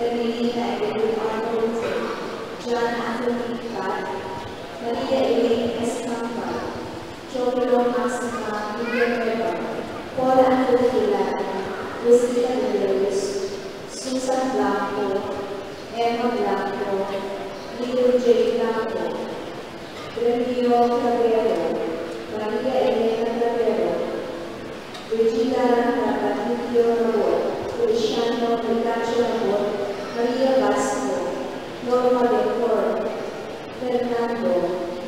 Ermina Edwin Arnold, John Anthony Pratt, Maria Elaine Escampa, Chocolo Maxima Villanueva, Paul Anthony Villar, Rosita Villarus, Susan Blanco, Emma Blanco, Leo J. Blanco, Remio Clavero, Maria Elena Clavero, Regina Patricio Rabor, Feliciano Ricaccio Rabor, Maria Vasco, Norma Decor, Fernando,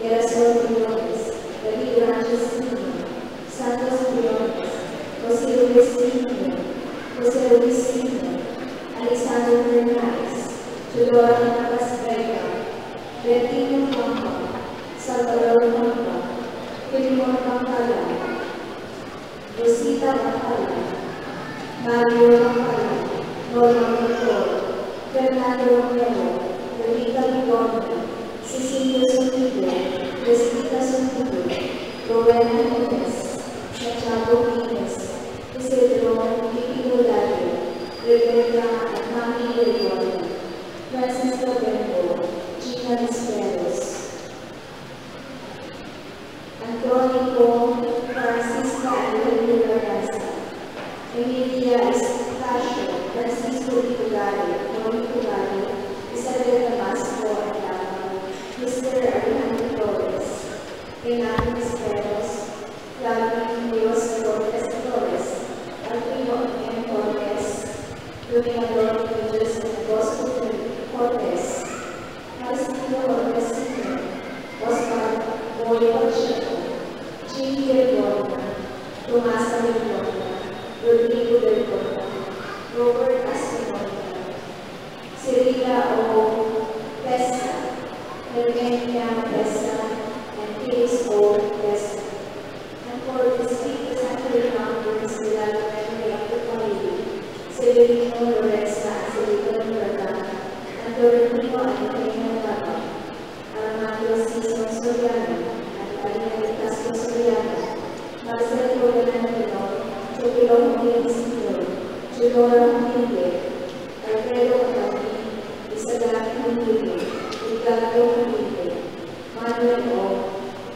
Erasol Briones, David Ranchesino, Santos Briones, José Luis Sino, Alessandro Fernández, Tudor Navas Vega, Bertino Pampa, Salvador Pampa, Filimon Pampala, Rosita Pampala, Mario Pampala, Norma Motor, Fernando Romero, Rita Ligona, Cecilio Sontigo, Jessica Sontigo, Rowena Gómez, Santiago Pines, Isidro Kiki Dario, Rebecca Mami Gregorio, Francisco Bengo, Gina Disperos, Antónico Francisca Evelyn Barraza, Emilia Estacio, Francisco Nicolario, Tony Colario, Isabel Damasco Arellano, Mr. Alejandro Torres, Renato Disperos, Flavio Dios Torres Torres, Alfredo M. Torres, Dominador Religious and Bosco Cortes, Marcelo Cortes Sr., Oscar Boy Pacheco, Jimmy Del Borda, Tomasa Del Borda, Rodrigo Del Borda, Robert Espinosa, Cirila O. Pesa, Hermenia Pesa, and Case O. Pesa. And for the speakers and the founders, we like to memory of the family, Severino Lorenza and Severino Verdana, and Dorotino and Reina Lava, Armando Cesar Soriano, and Karina Castro Soriano, Marcelo Bernardino, Chopilo Murillo, Chilora Murillo, Alfredo Otani, Isabel Murillo, Ricardo Murillo, Manuel O,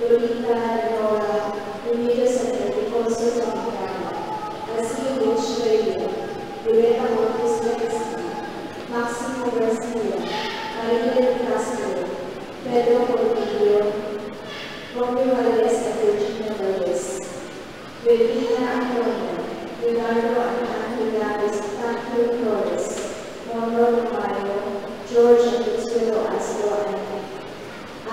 Lolita Nora, Unidos and Enricoso Zamorano, Alcino Bush Radio, Lorena Montes Legacy, Maximo Garcia, Maria del Castro, Pedro Portillo, Romeo Valdez and Virginia Valdez, Regina Antonia, Leonardo and Angela's Franklin Torres, Monroe Mayo, George and Consuelo Aslo, and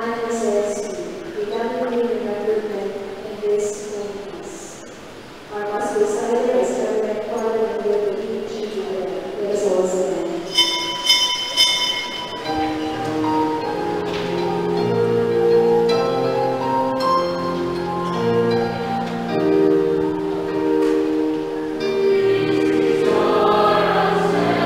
Anna Zelski, we love you remember them in this movies. Our most desire is to record and live in each other. Let us all stand. Please restore us.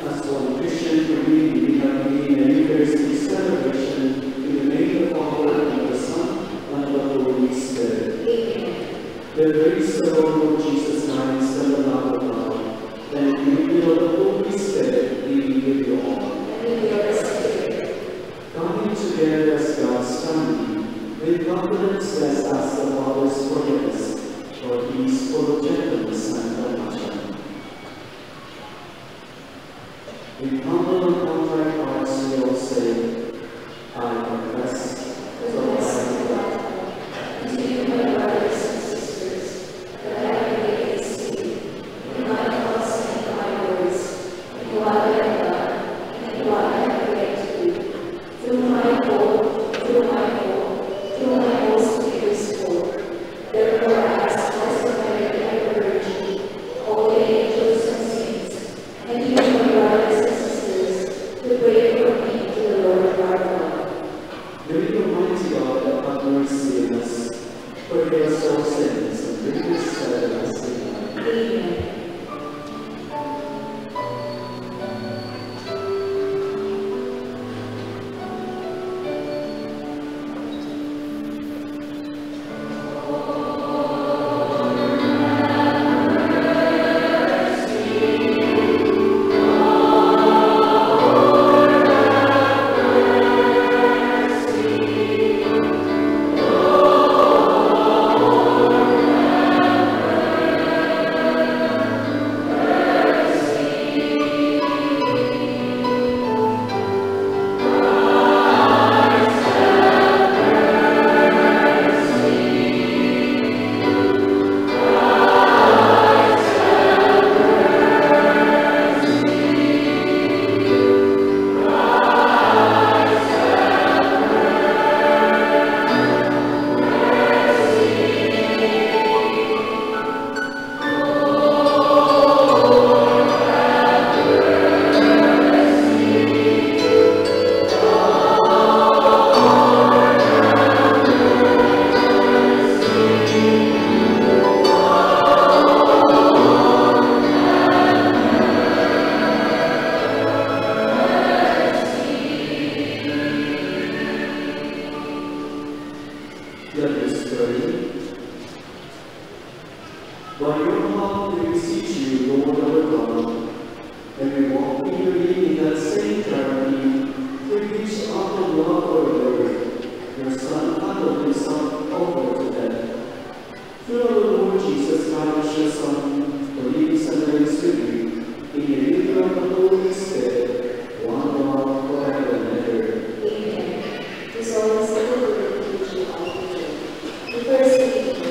As one Christian community, we have been a Eucharistic celebration in the name of the Father, and the Son, and the Holy Spirit. Amen. The grace of our Lord Jesus Christ, and the love of God, and the communion of the Holy Spirit be with you all. And with your spirit. Coming together as God's family, with confidence let's ask the Father's forgiveness, for he is full of gentleness and compassion. With humble and contrite hearts we all say, I confess, To you, my brothers and sisters, that I have made a mistake in my thoughts and in my words, in what I have done, and in what I have forgot to do. Through my most grievous fault. Therefore I ask Most Mary, ever Virgin, all the angels and saints, and you, my brothers and sisters, to pray for me to the Lord our God. may the Almighty God have mercy on us, forgive us our sins, and bring us to everlasting life. Amen. Let us pray. By your help we beseech you, Lord our God, and we walk eagerly in that same charity, through which out of love our Lord, your Son handed himself over to death. Through our Lord Jesus Christ, your Son, who lives and reigns with you, in the unity of the Holy Spirit, one God, forever and ever. Amen. This always the good teaching of the church. The first reading,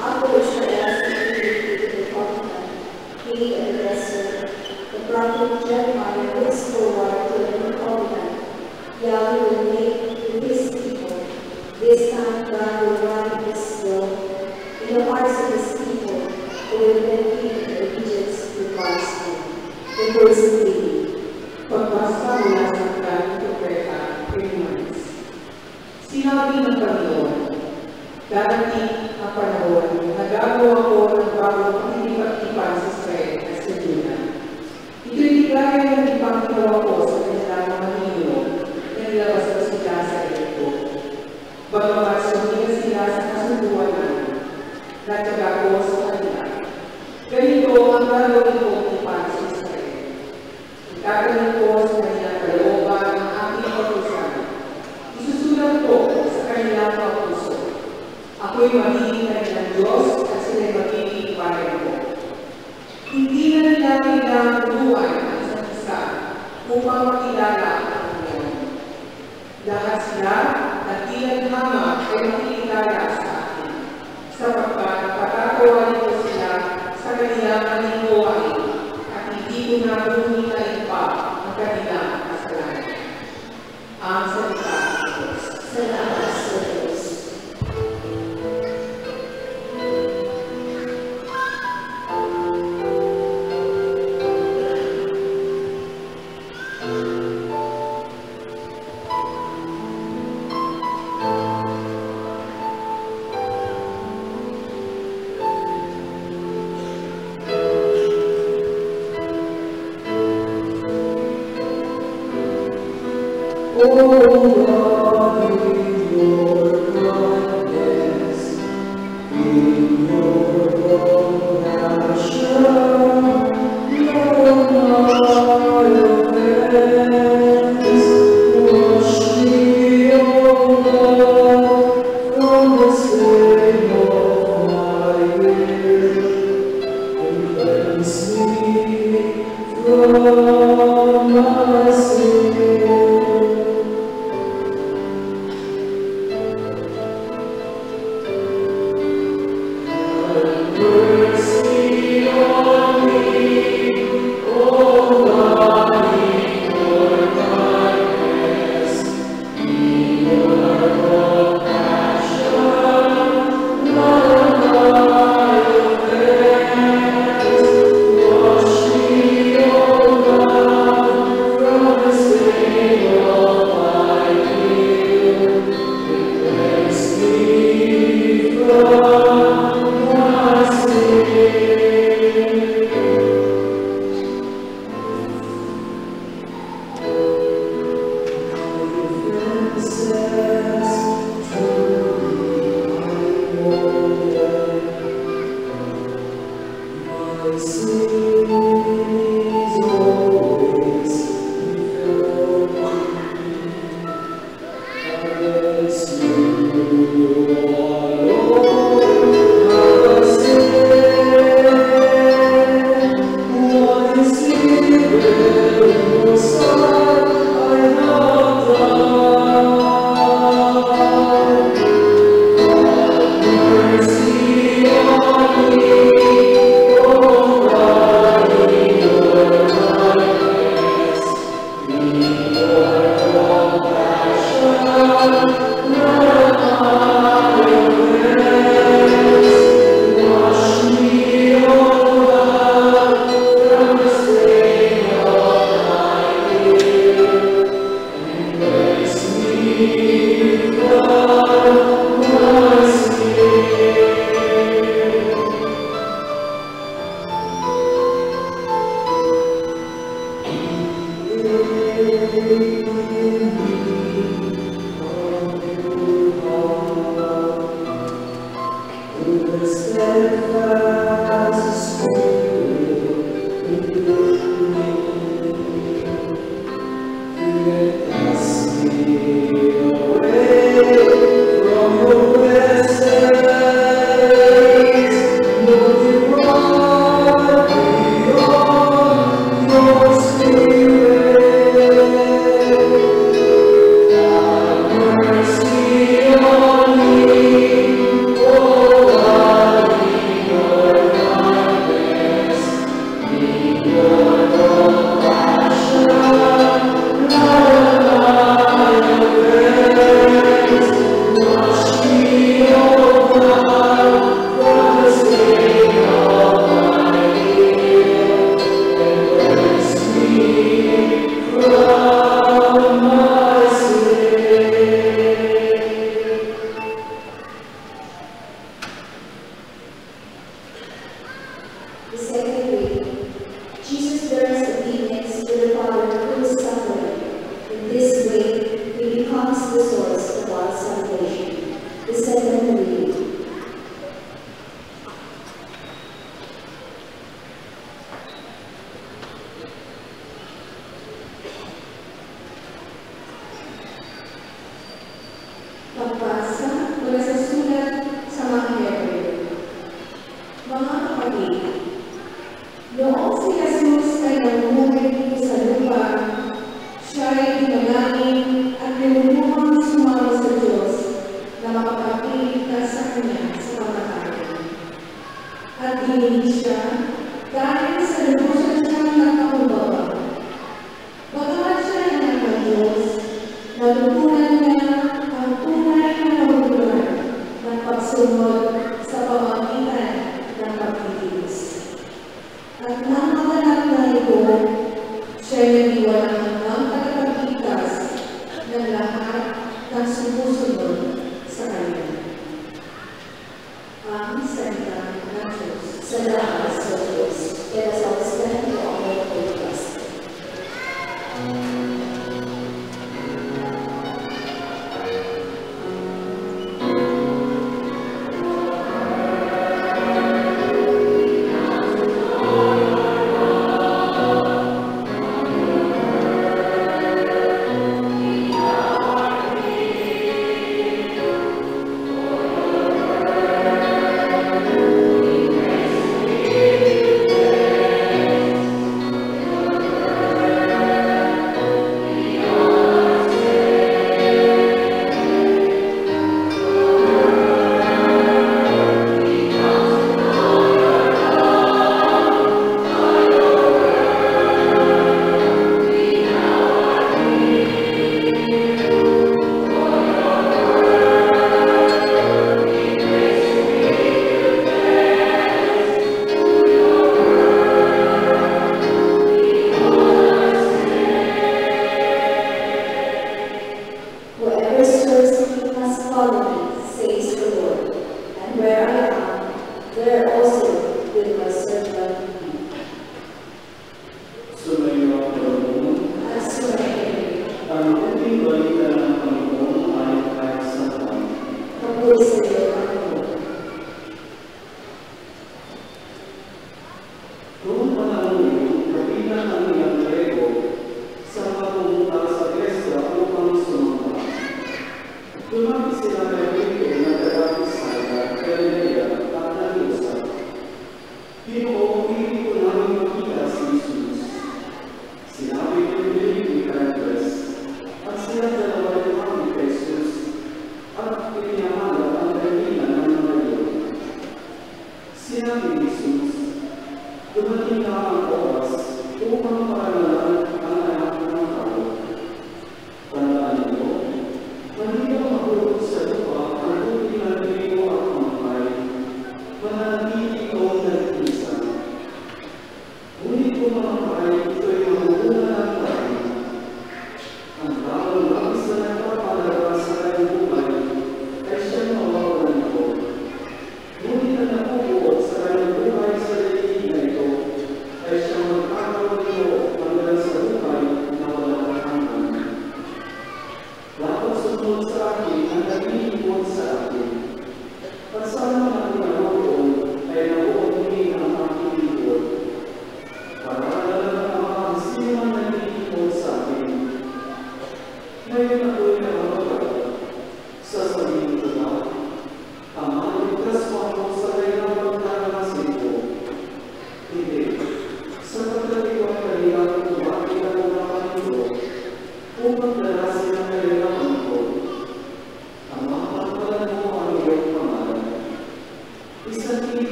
after which I asked you to read the covenant, he and the lesser, the prophet Jeremiah looks forward to the new covenant Yahweh will make with his people. This time God will write his will in the hearts of his people, who will then give allegiance to God's name. The first reading. Pagbasa mula sa Galing Propeta, Pilipinas. Sinabi ng Panginoon, darating ang panahon na gagawa ko ng bagong pakikipag-tipan sa Israel at sa Juda. Ito'y ligaya ng ipanggawa ko sa kanilang mga ninyo na nilabas ko sila sa Egypto. Bagamat sumila sila sa kasunduan nagtaga ko sa kanila. Ganito ang gagawin kong tipan sa Israel. Gagawin ko sa kanilang kalooban ang aking pag-usan. Isusulat ko sa kanilang mga puso. Ako'y magiging kanilang Diyos at sila'y magiging bayan ko. Hindi na nila kailangang turuan ang isa't isa upang makilala ang Panginoon. Lahat sila na tinadhama ay makikilala sa akin, sapagkat patatawarin ko sila sa kanilang paniniwain at hindi ko na bumitain pa ang kanilang kasalanan. Ang salita ng Diyos. Salamat sa Diyos.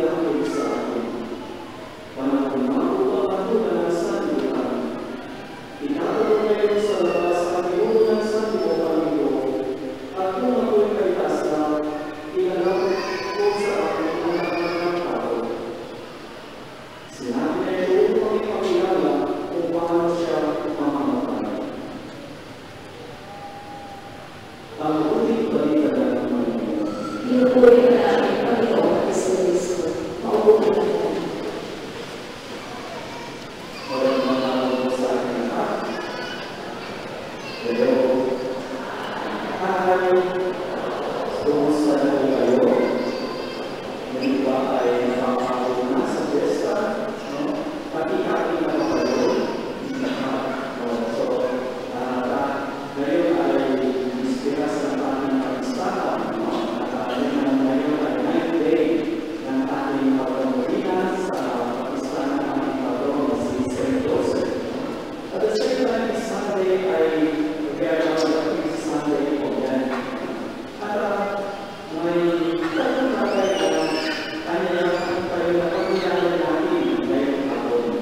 ilalagay sa atin. Panahon na upang patulan ng sanlibutan. Itatulong ngayon sa labas ang iyong ng sanlibutan ito, at kung ako'y kaitas na, ilalagay ko sa akin ang lahat ng tao. Sinabi na ito upang ipakilala kung paano siya mamamatay. Ang ulit balita ng Panginoon. Pinupuri ka namin, Panginoon, sa Kristo. Maupo ka namin. Magandang araw po sa akin lahat. Hello. Hi. Kumusta na po kayo? Hindi ba ay nakakakaroon na sa fiesta? Pati-hati na ba kayo? So, ngayon ay ispiras ng ating pag-istahan. Ngayon ay 9th day ng ating pag-amurinan sa pag-istahan ng ating patron na si St. Joseph. At the same time, Sunday ay kaya Sunday po yan. At may tatlong bagay na kanya tayo na pag-iyalan natin ngayong hapon.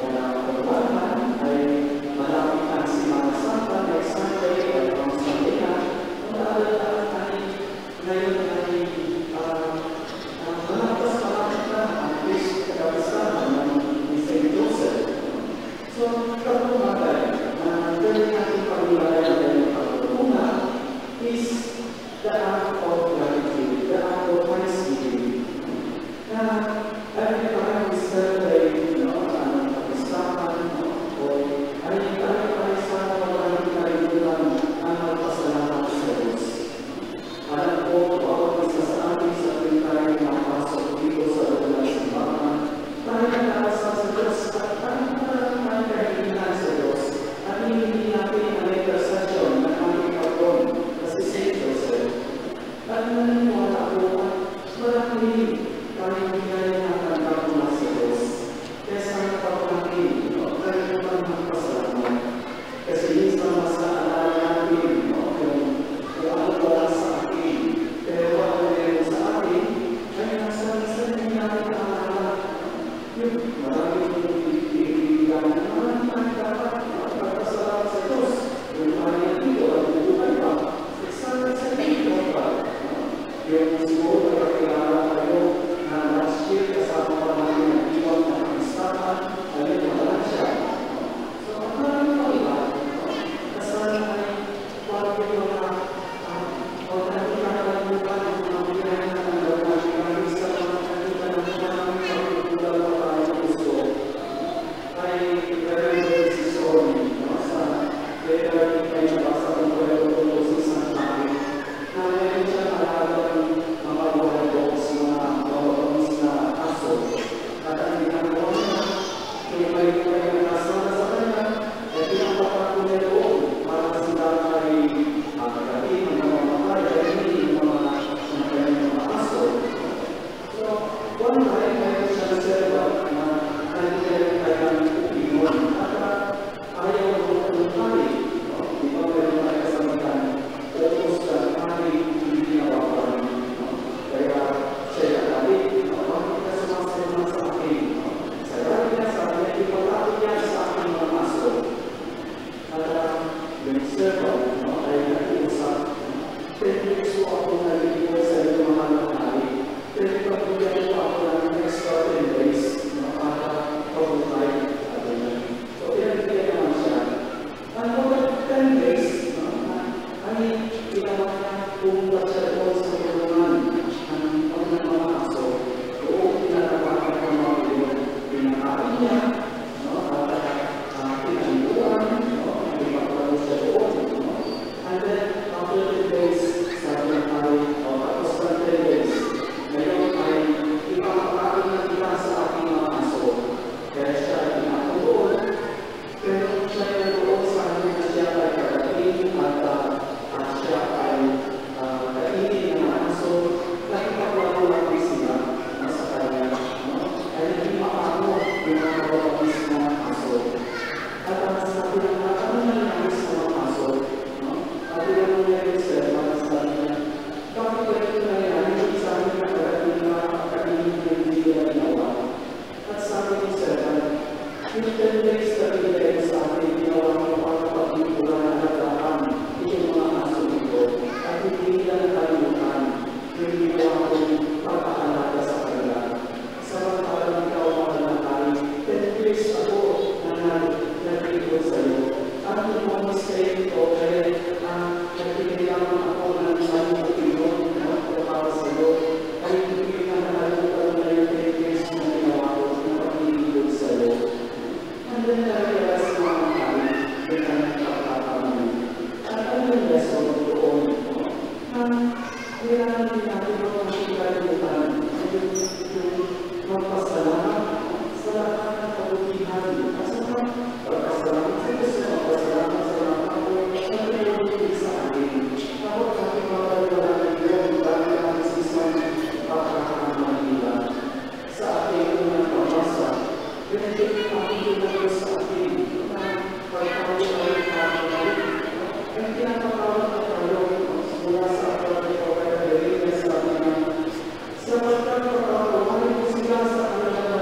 Kaya pagbahan ay malapit ang Simana Santa next Sunday at ang Sunday na. Ang naalala ay ngayon ay malapit na ang kapistahan ni St. Joseph. So, tatlong bagay na pwede natin pag-iyalan ngayong hapon. Una is the act of gratitude, the act of thanksgiving. Na every time we celebrate, ang kapistahan, o ay tayo sa maraming kaibigan ang magpasalamat sa Diyos. Alam ko, bawat isa sa atin sa tuwing tayo makapasok dito sa loob ng simbahan, tayo nag-aasal sa Diyos at tayo kaibigan sa Diyos. At hindi natin ang intercession ng aming patron na si St. Joseph. At naniniwala ako at marami tayo bigay ng tanda mula sa Diyos. Kesa napapalaki, tayo naman magpasalamat. Kasi minsan mas naalala natin kung ano wala sa akin. Pero ano meron sa akin, ay nasa hindi natin naalala. Yung maraming ibigay na naman dapat magpasalamat sa Diyos. Yung kanyang dito at bubuhay pa. Sa dito pa. Yung siguro nakakilala kayo na last year kasama pa natin ang iwan ng pag-istahan, ayun wala siya. So, ang maraming mga iba, kasama ay parang yung mga nakakalimutan ng mga binayan na tanda na maraming sa mga nakakita ng maraming pagkakula pa tayo ng gusto ay very si Sorry sa letter ni kayo nabasa ng kwento ko sa isang tayo na meron siya alagang mga buhay box na mawawamis na aso. At ang ginagawa niya, kung may kasama sa kanya, ay pinapapako niya doon para sila ay magkating ng mga matay ay hindi ng mga aso. So, one time, meron siya na server na nandiyan kayang opinion at ayaw mo ng pari. Di ba meron tayo kasamahan? Focus ka pari, hindi nawawalan. Kaya siya kami, bakit ka sumasama sa akin? Sa dami niya sa akin, ipalapit niya sa akin mga aso. At yung server ay nag-iusap. 10 years ko ako nag-iwas sa iyo mga nangyari. Pero pagbigyan ko ako ng extra 10 days para pag-utay. So, pinag-bigyan naman siya. Ang mga 10 days ay ginawa niya pumunta siya doon sa kulungan ng mga aso. Doon pinatapakan ng mga pinakain niya. At pinag-iwan. Pinapalaro siya doon. And then, after 10 days, sabi na tayo, tapos ng 10 days, ngayon ay ipapakain na kita sa aking mga aso. Kaya siya ay pinatuloy. Pero siya ay nagdoon sa akin na siya ay kakain at siya ay kainin yung ginawa kong pagkakalaga sa kanila. Samantalang ikaw mahal na tayo, 10 years ago na nag-iwan sa'yo. At kung mga mistake ko, kaya nagpinilaman ako ng maling opinion para sa'yo. Ay hindi na nakalimutan na yung 10 years na ginawa ko na pag-iwan sa'yo. Hanggang na-realize ko ang tayo, yung nagkakakamali. At ano yung lesson doon? Kailangan din natin magpapagalimutan yung magpasalamat sa lahat ng kabutihan. Pagpasalamat sa Diyos, magpasalamat sa lahat ng kabutihan sa akin. Ako aking mapagwala ng Diyos dahil ang isang pagkakamalila sa ating unang pamasa. Pinagiging aking Diyos sa akin na pagkakalit natin. Ang pinapakawat na tayo mula sa sapagkat pagkakawalan ko sila sa kanilang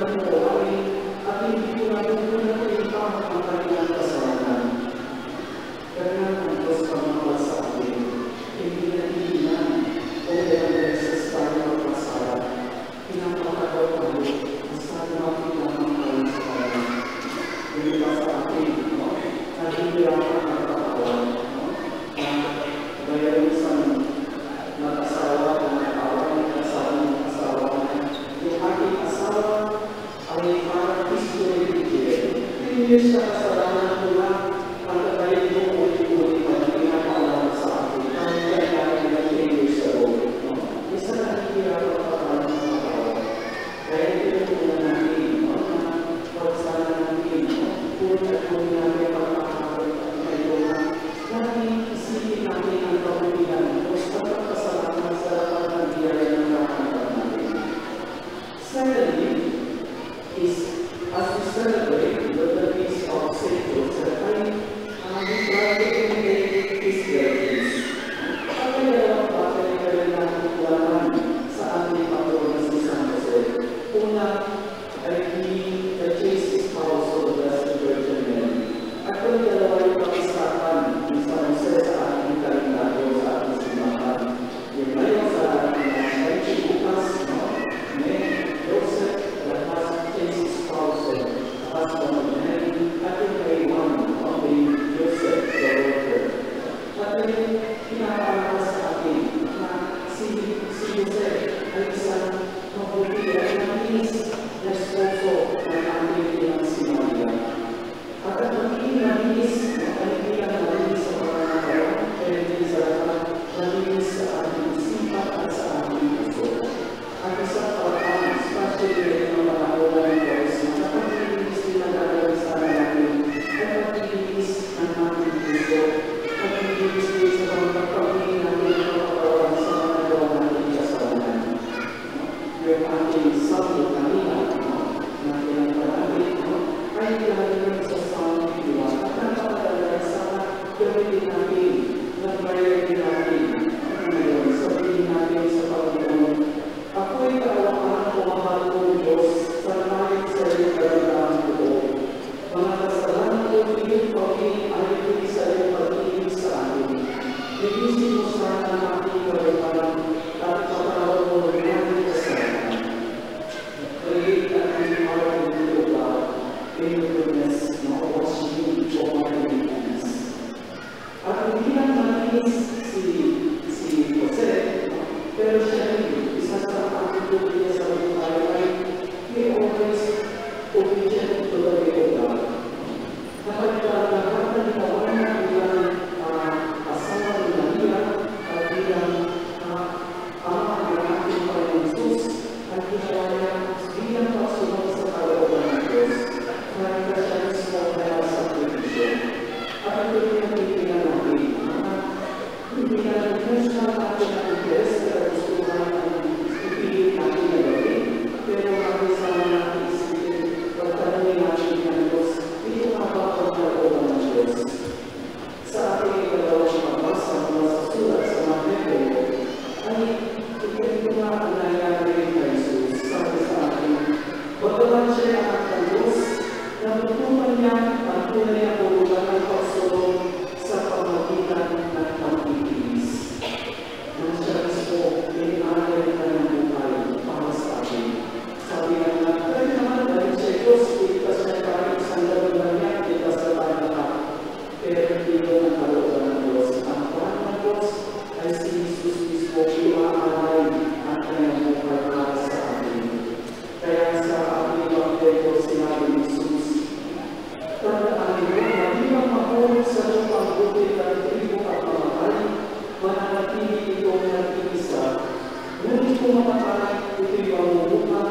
mapapalad, ito'y pamumuka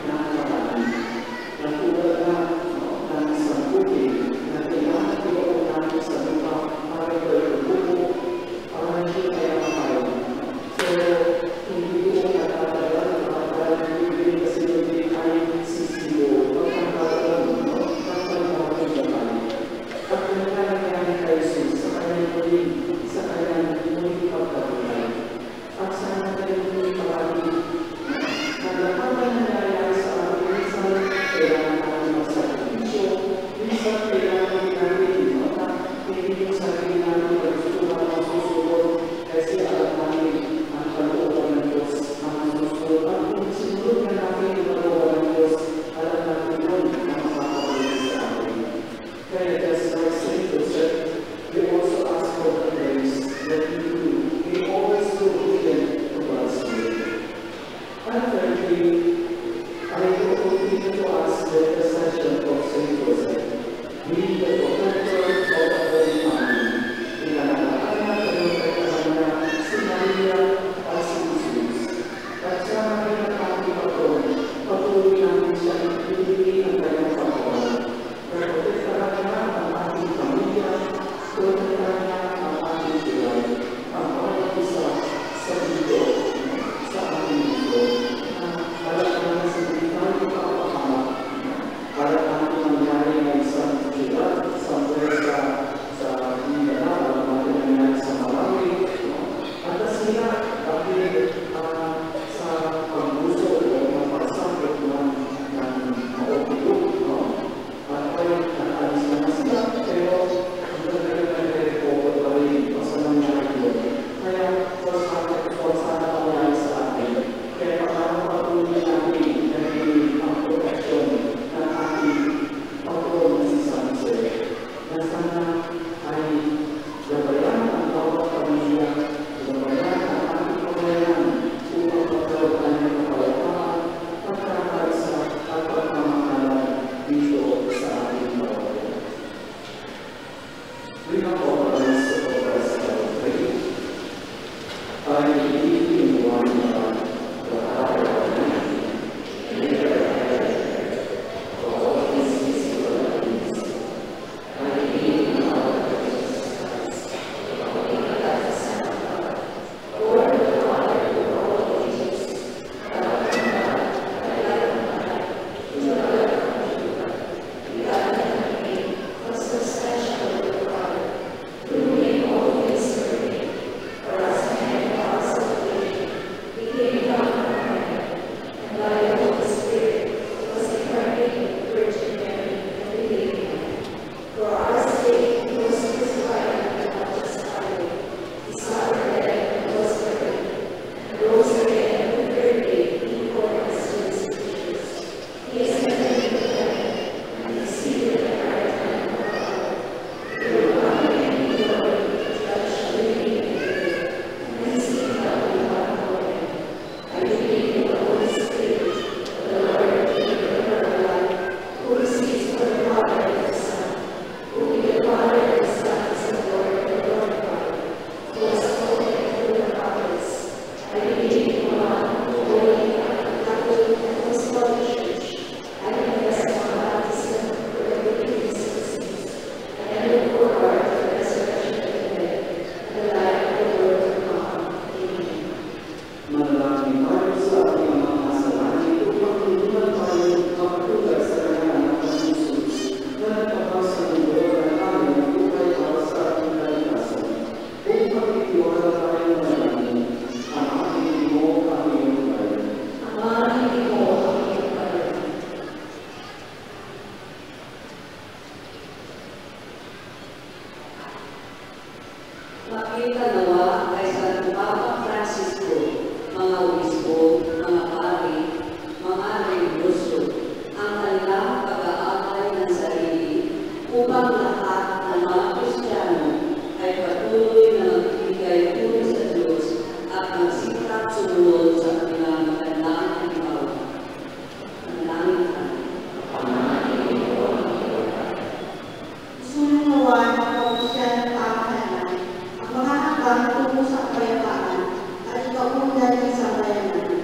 ng kapatid. Natulad na ng isang bukid na kailangan ibaon natin sa lupa para ito'y bubuo, para hindi kaya makain. Pero hindi ko natatagal at hindi kasi hindi ay sisiyo. Pagkakataon, pagkakataon ng kapatid. At nangyayari kay Jesus sa kanyang muling, sa kanyang muling pagkakataon. At sa kanyang muling palagi, na lahat na nangyayari sa ating minsan, kailangan natin magsakripisyo, minsan kailangan natin inutak, hindi yung sarili natin pagsusulat ang susunod, kasi alam natin ang kalooban ng Diyos ang susunod. At kung sinunod na natin yung kalooban ng Diyos, alam natin yun ang makakabalik sa atin. Kaya just like St. Joseph, we also ask for the grace that we always do obedient to God's will. And thirdly, I will continue to ask the intercession of St. Joseph, being the protector of the Holy Family. Inalagaan na kalumpay na si Maria at si Jesus. At sa mga ating patron, patuloy namin siyang ibigay ang kanyang pagkawan. Protektahan niya ang ating pamilya, protektahan niya ang ating sila, ang bawat isa sa dito, sa ating dito, na para naman sa bintang ipapahama, para natin nangyari na isang sila, sa pwesta, sa Mindanao, ang natin nangyari sa Malawi, at sila, kapit sa pagbuso o mga pagsakot ng maupilog, at kayo nakalis na sila, pero hindi na nag-recover pa rin sa nangyari yun. Kaya, sana nangyari sa atin. Kaya patuloy natin ang protection ng ating patron na si San Jose. Na sana ay gabayan ang bawat pamilya, gabayan ang ating pamilyan upang magkaroon ng kapayapaan, pagkakaisa at pagmamahalan dito sa ating pamilya. We have organized the progress of faith. I believe in one God, the Father Almighty, maker of heaven, of all things visible and invisible. I believe in our Lord Jesus Christ, the only begotten Son of God, born of the Father through all ages, God from God, begotten of God, begotten of God, begotten of Him, consubstantial with the Father, through Him all things were made. For us and our salvation, He came down from heaven, and by the Holy Spirit was incarnate of the Virgin Mary and became man. For our sake, He was crucified on the Pontius Pilate. He suffered death and was buried, and rose again on the third day in accordance to His scriptures. He ascended into heaven, and is seated at the right hand of God. He will come again in glory to judge the living and the dead, and His kingdom will not know end. I believe in the Holy Spirit, the Lord, the giver of life, who proceeds from the Father and the Son, who with the Father and the Son is the Lord and the glorified, who has spoken through the prophets. I believe in one holy, Catholic, and Apostolic Church. I confess one baptism for the forgiveness of sins, and I look forward to the resurrection of the dead and the life of the world to come. Amen. Manalangin tayo sa ating mga kasalanan upang tulungan tayo makatulad sa kanyang anak na Jesus na nagpapasa sa mundo ng aming buhay para sa ating kalikasan. Upang itiwala tayo na namin ang ating imo ang iyong bayan. Amahan mo ang iyong bayan. Makita nawa kay San Papa Francisco, mga obispo, mga pari, mga religyoso, ang kanilang pag-aakay ng sarili upang lahat ng mga Kristiyano ay patuloy na magbibigay puri sa Diyos at magsikap sumunod sa kanilang magandang halimbawa. Manalangin tayo. Sununawa ng kausyan ng pamahalaan ang mga hanggang tungo sa kapayapaan at ikaunlad ng sambayanan.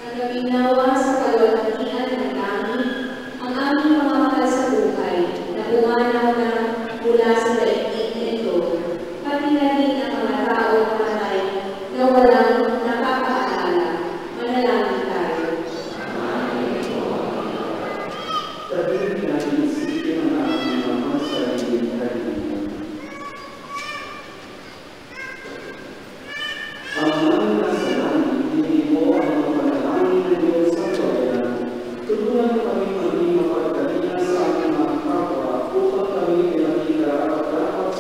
Nagabinawa sa kalwalhatian ng langit ang aming mga mahal sa buhay na pumanaw na mula sa daigdig na ito, pati na rin ang mga taong patay na walang nakakaalala. Manalangin tayo. Sabihin natin isipin ang ating mga sariling kaibigan. Ang aming nasa langit, hindi mo ang mga panalangin ng Diyos sa Korea. Tulungan kami maging mapagkalina sa aming mga kapwa upang kami ay makita at dapat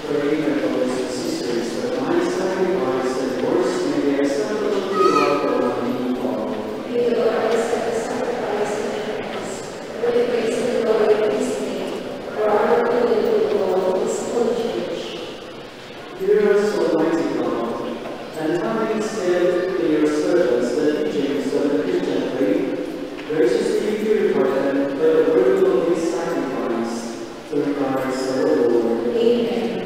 Pray, my brothers and sisters, that my sacrifice and yours may be acceptable to God, the Almighty God. May the Lord accept the sacrifice and thankfulness for the praise and glory of his name, for our good and the glory of his holy church. Hear us, Almighty God, and having said to your servants the teachings of the Christian faith, graciously purify them by the word of his sacrifice, through Christ our Lord. Amen.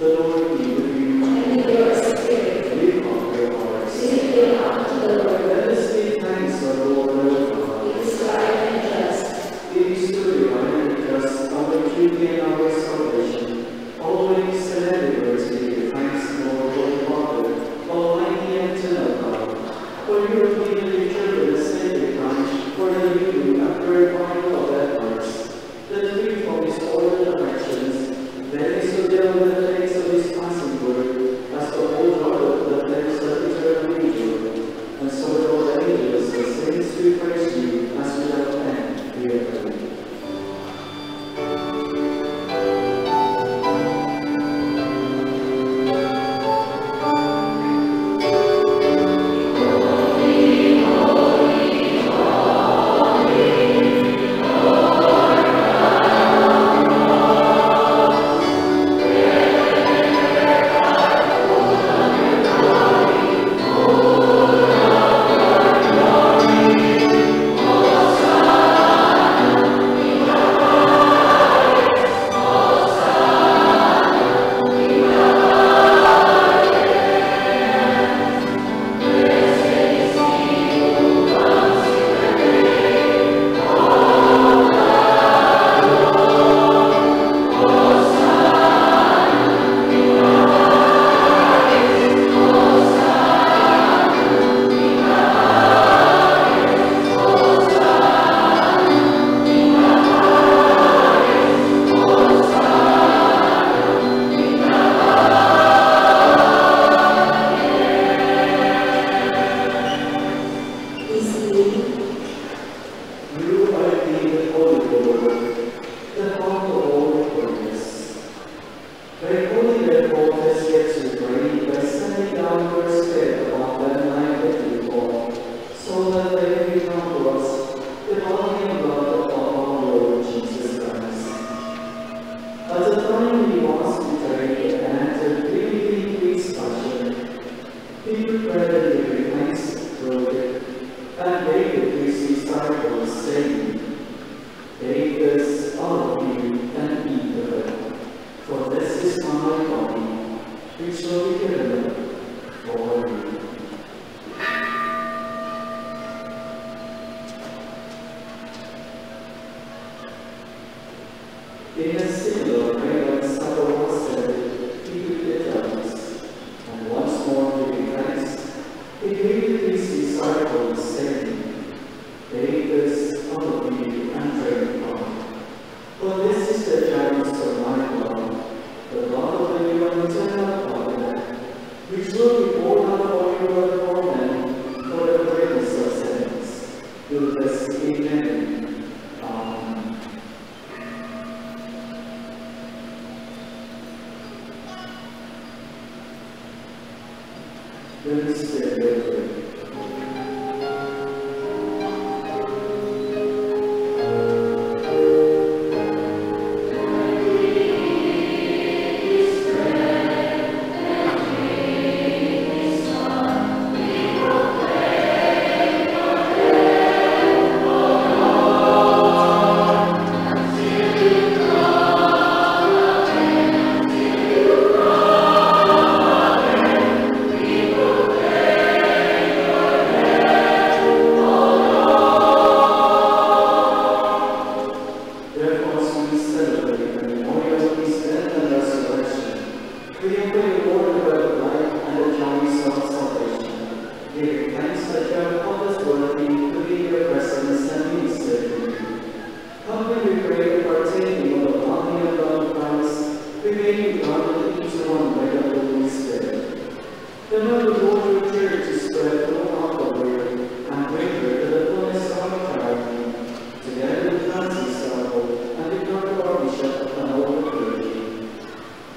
The Lord be with you. And with your spirit, Lift up your hearts. lift them up to the Lord. Let us give thanks to the Lord our God. It is right and just. It is truly right and just, our duty and our salvation, always and everywhere to give thanks to our Lord Father, Almighty and eternal God, for you have given your children a sacred time, for the union and purifying of their hearts, that free from his ordered affections, they may deal with the things of his passing word, as the whole order of the things of eternal nature, and so with all the angels, the saints we praise you, as without end we adore you.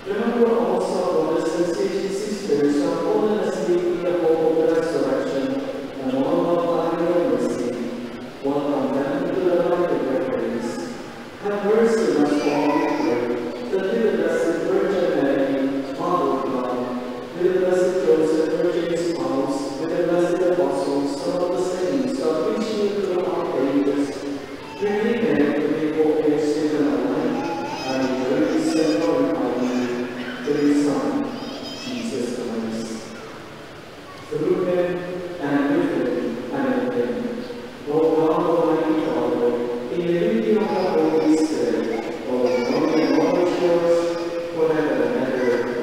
Remember your Son, Jesus Christ. Through him, and with him, and in him, O God, Almighty Father, in the unity of the Holy Spirit, all glory and honor is yours forever and ever.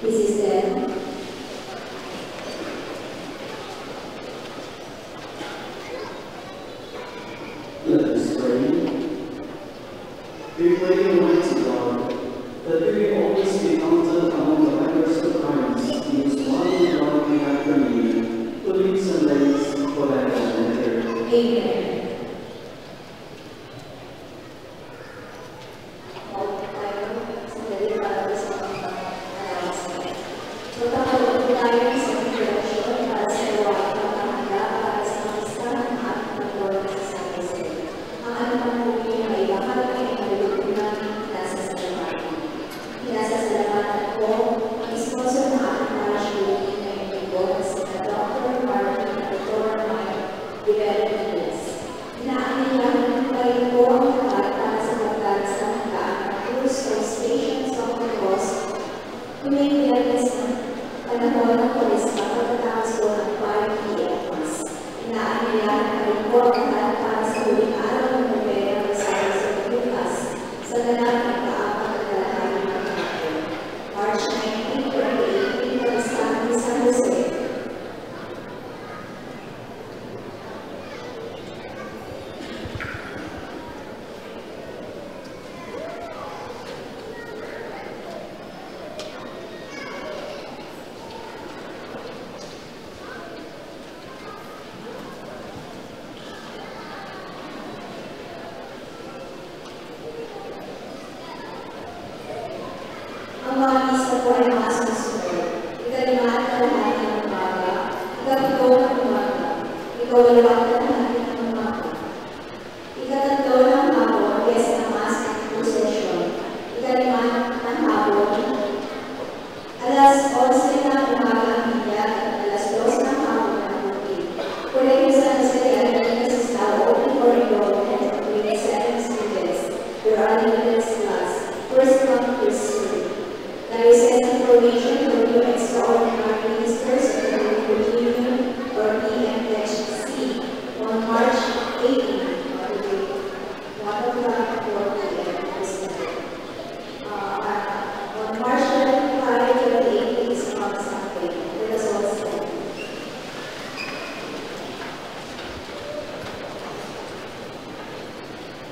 This is them. Let us pray. We pray, Almighty God, that we may always be counted among the members of Christ, whose one God we have communion, who lives and reigns forever and ever. Amen.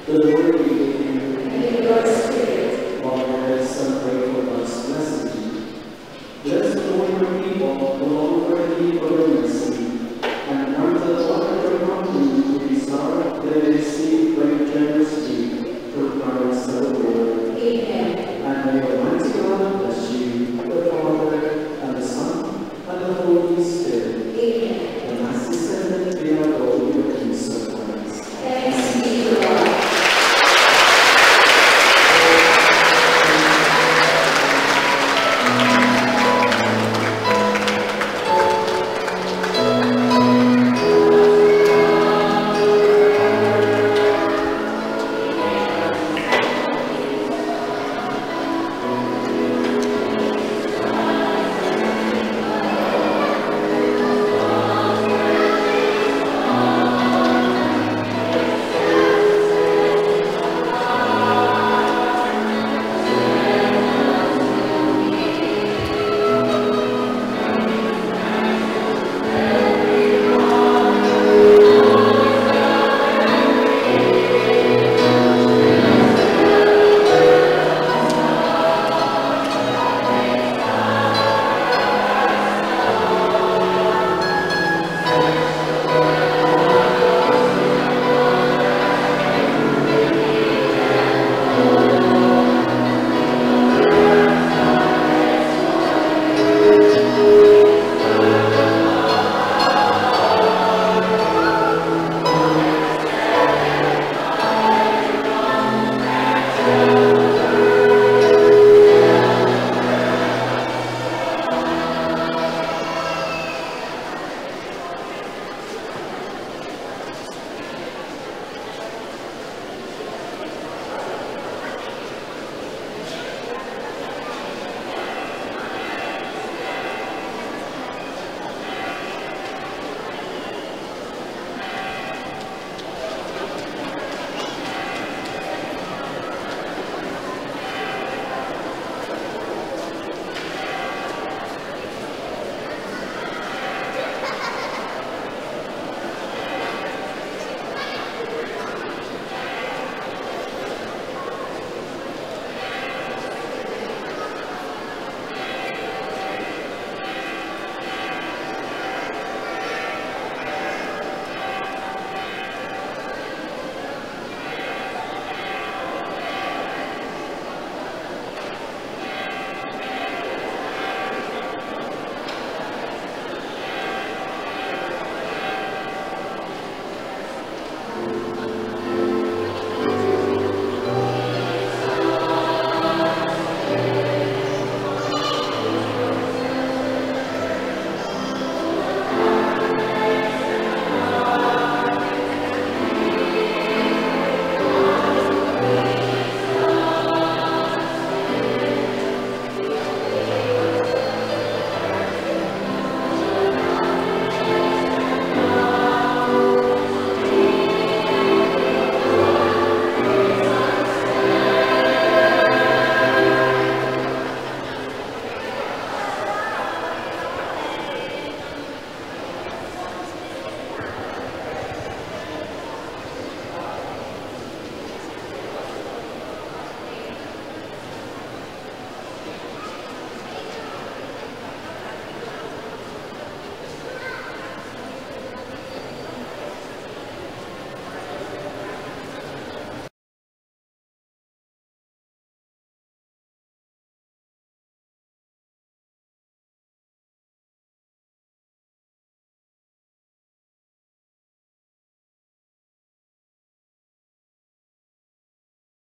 The Lord be with you. And with your spirit. Father, Son, pray for us. Blessed be. Bless the Lord, your people.